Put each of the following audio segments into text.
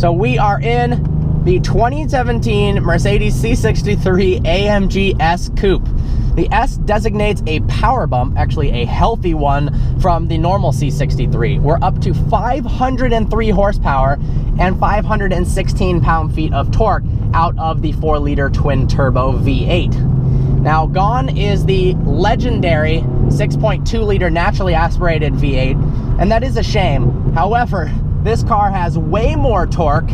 So we are in the 2017 Mercedes C63 AMG S Coupe. The S designates a power bump, actually a healthy one, from the normal C63. We're up to 503 horsepower and 516 pound-feet of torque out of the 4-liter twin-turbo V8. Now, gone is the legendary 6.2-liter naturally aspirated V8, and that is a shame. However, this car has way more torque,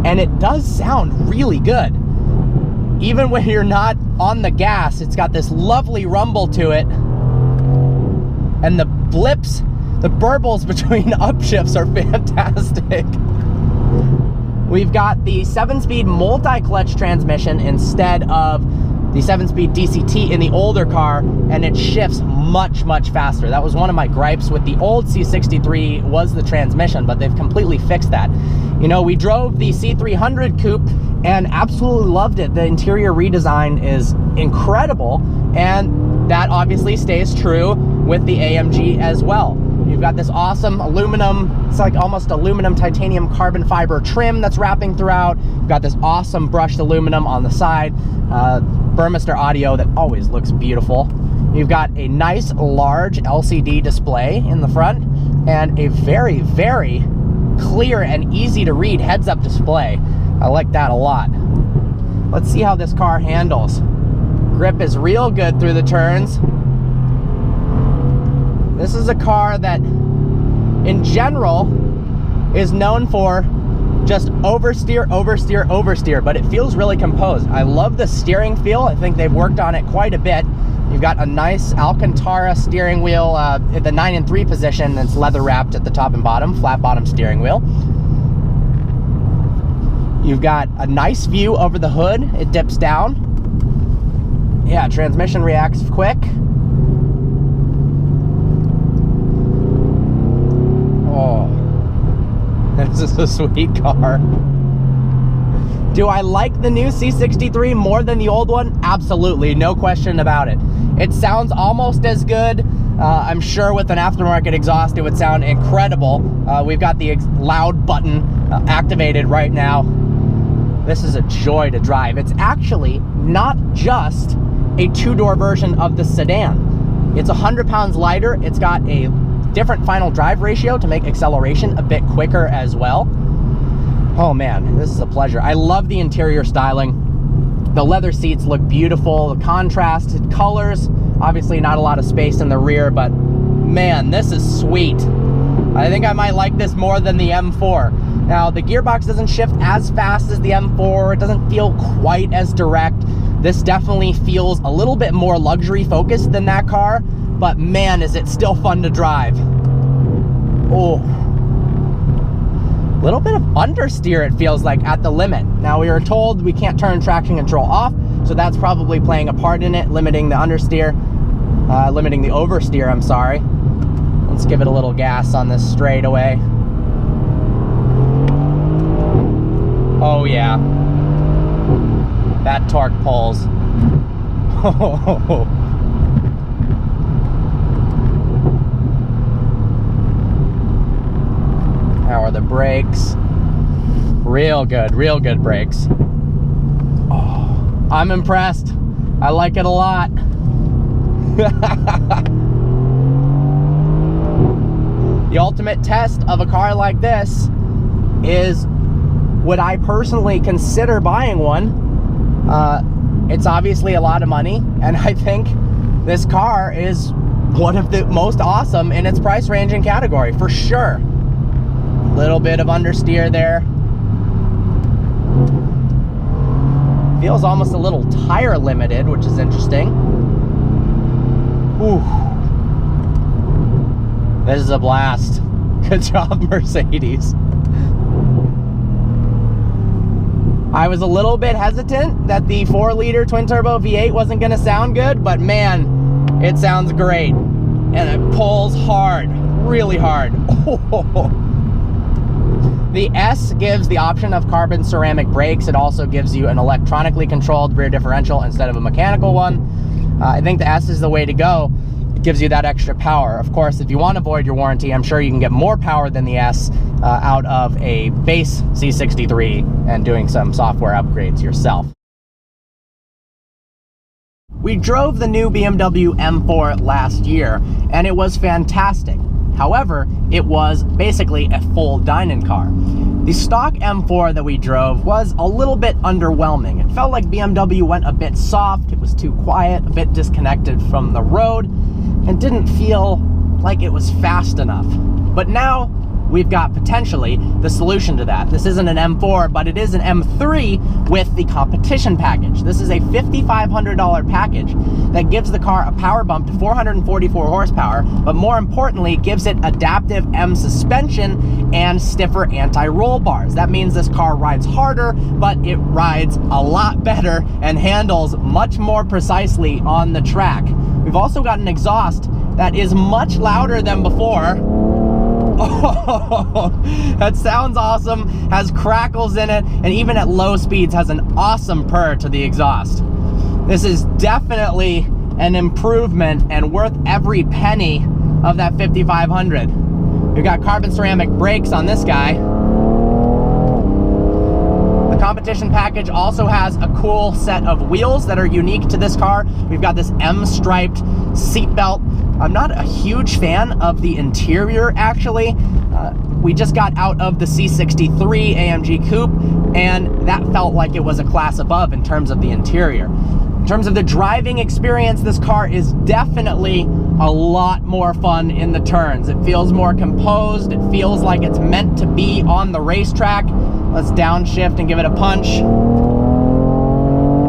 and it does sound really good. Even when you're not on the gas, it's got this lovely rumble to it. And the blips, the burbles between upshifts are fantastic. We've got the 7-speed multi-clutch transmission instead of the 7-speed DCT in the older car, and it shifts much, much faster. That was one of my gripes with the old C63 was the transmission, but they've completely fixed that. You know, we drove the C300 Coupe and absolutely loved it. The interior redesign is incredible, and that obviously stays true with the AMG as well. You've got this awesome aluminum, it's like almost aluminum titanium carbon fiber trim that's wrapping throughout. You've got this awesome brushed aluminum on the side, Burmester audio that always looks beautiful. You've got a nice large LCD display in the front and a very, very clear and easy to read heads-up display. I like that a lot. Let's see how this car handles. Grip is real good through the turns. This is a car that, in general, is known for just oversteer, oversteer, oversteer, but it feels really composed. I love the steering feel. I think they've worked on it quite a bit. You've got a nice Alcantara steering wheel at the 9 and 3 position that's leather wrapped at the top and bottom, flat bottom steering wheel. You've got a nice view over the hood. It dips down. Yeah, transmission reacts quick. Oh, this is a sweet car. Do I like the new C63 more than the old one? Absolutely, no question about it. It sounds almost as good. I'm sure with an aftermarket exhaust it would sound incredible. We've got the loud button activated right now. This is a joy to drive. It's actually not just a 2-door version of the sedan. It's 100 pounds lighter. It's got a different final drive ratio to make acceleration a bit quicker as well. Oh man, this is a pleasure. I love the interior styling. The leather seats look beautiful. The contrasted colors. Obviously not a lot of space in the rear, but man, this is sweet. I think I might like this more than the M4. Now, the gearbox doesn't shift as fast as the M4. It doesn't feel quite as direct. This definitely feels a little bit more luxury focused than that car, but man, is it still fun to drive. Oh. A little bit of understeer, it feels like, at the limit. Now, we were told we can't turn traction control off, so that's probably playing a part in it, limiting the understeer, limiting the oversteer, I'm sorry. Let's give it a little gas on this straightaway. Oh yeah, that torque pulls. How are the brakes? Real good brakes. Oh, I'm impressed. I like it a lot. The ultimate test of a car like this is, would I personally consider buying one? It's obviously a lot of money, and I think this car is one of the most awesome in its price range and category, for sure. Little bit of understeer there. Feels almost a little tire limited, which is interesting. Ooh. This is a blast. Good job, Mercedes. I was a little bit hesitant that the 4-liter twin-turbo V8 wasn't going to sound good, but man, it sounds great. And it pulls hard, really hard. The S gives the option of carbon ceramic brakes. It also gives you an electronically controlled rear differential instead of a mechanical one. I think the S is the way to go. It gives you that extra power. Of course, if you want to avoid your warranty, I'm sure you can get more power than the S out of a base C63 and doing some software upgrades yourself. We drove the new BMW M4 last year, and it was fantastic. However, it was basically a full dining car. The stock M4 that we drove was a little bit underwhelming. It felt like BMW went a bit soft, it was too quiet, a bit disconnected from the road, and didn't feel like it was fast enough. But now, we've got potentially the solution to that. This isn't an M4, but it is an M3 with the competition package. This is a $5,500 package that gives the car a power bump to 444 horsepower, but more importantly, gives it adaptive M suspension and stiffer anti-roll bars. That means this car rides harder, but it rides a lot better and handles much more precisely on the track. We've also got an exhaust that is much louder than before. Oh, that sounds awesome, has crackles in it, and even at low speeds has an awesome purr to the exhaust. This is definitely an improvement and worth every penny of that $5,500. We've got carbon ceramic brakes on this guy. The competition package also has a cool set of wheels that are unique to this car. We've got this M-striped seat belt. I'm not a huge fan of the interior, actually. We just got out of the C63 AMG Coupe, and that felt like it was a class above in terms of the interior. In terms of the driving experience, this car is definitely a lot more fun in the turns. It feels more composed. It feels like it's meant to be on the racetrack. Let's downshift and give it a punch.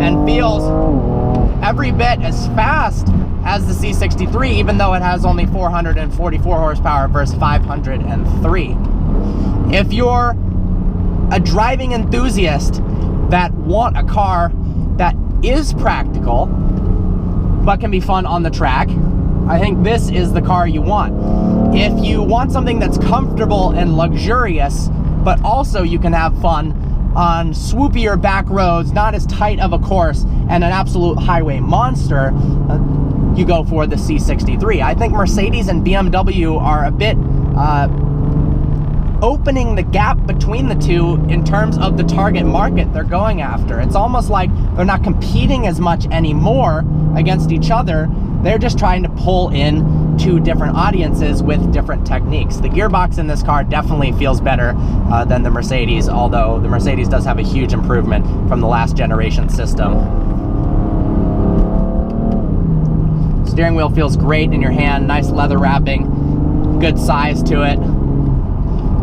And feels every bit as fast as the C63, even though it has only 444 horsepower versus 503. If you're a driving enthusiast that want a car that is practical but can be fun on the track, I think this is the car you want. If you want something that's comfortable and luxurious, but also you can have fun on swoopier back roads, not as tight of a course, and an absolute highway monster, you go for the C63. I think Mercedes and BMW are a bit opening the gap between the two in terms of the target market they're going after. It's almost like they're not competing as much anymore against each other. They're just trying to pull in two different audiences with different techniques. The gearbox in this car definitely feels better than the Mercedes, although the Mercedes does have a huge improvement from the last generation system. Steering wheel feels great in your hand, nice leather wrapping, good size to it.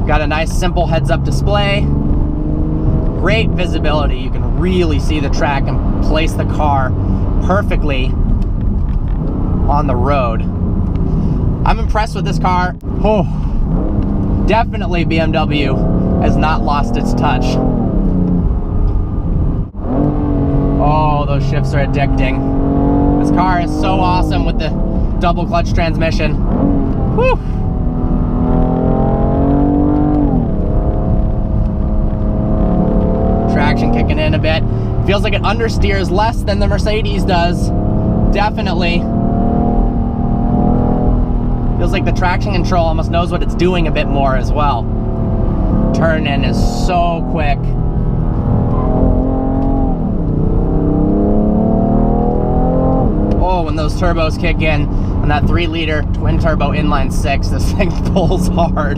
Got a nice simple heads-up display, great visibility. You can really see the track and place the car perfectly on the road. I'm impressed with this car. Oh, definitely BMW has not lost its touch. Oh, those shifts are addicting. This car is so awesome with the double clutch transmission. Whew. Traction kicking in a bit. Feels like it understeers less than the Mercedes does. Definitely. Feels like the traction control almost knows what it's doing a bit more as well. Turn in is so quick. Oh, when those turbos kick in, on that 3-liter twin-turbo inline-6, this thing pulls hard.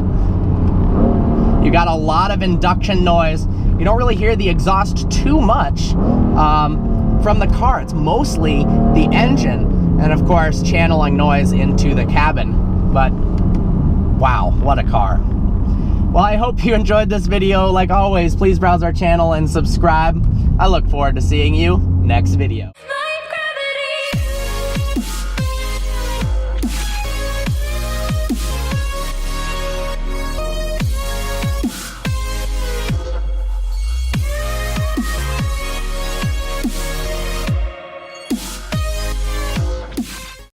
You got a lot of induction noise. You don't really hear the exhaust too much from the car. It's mostly the engine, and of course, channeling noise into the cabin. But wow, what a car. Well, I hope you enjoyed this video. Like always, please browse our channel and subscribe. I look forward to seeing you next video.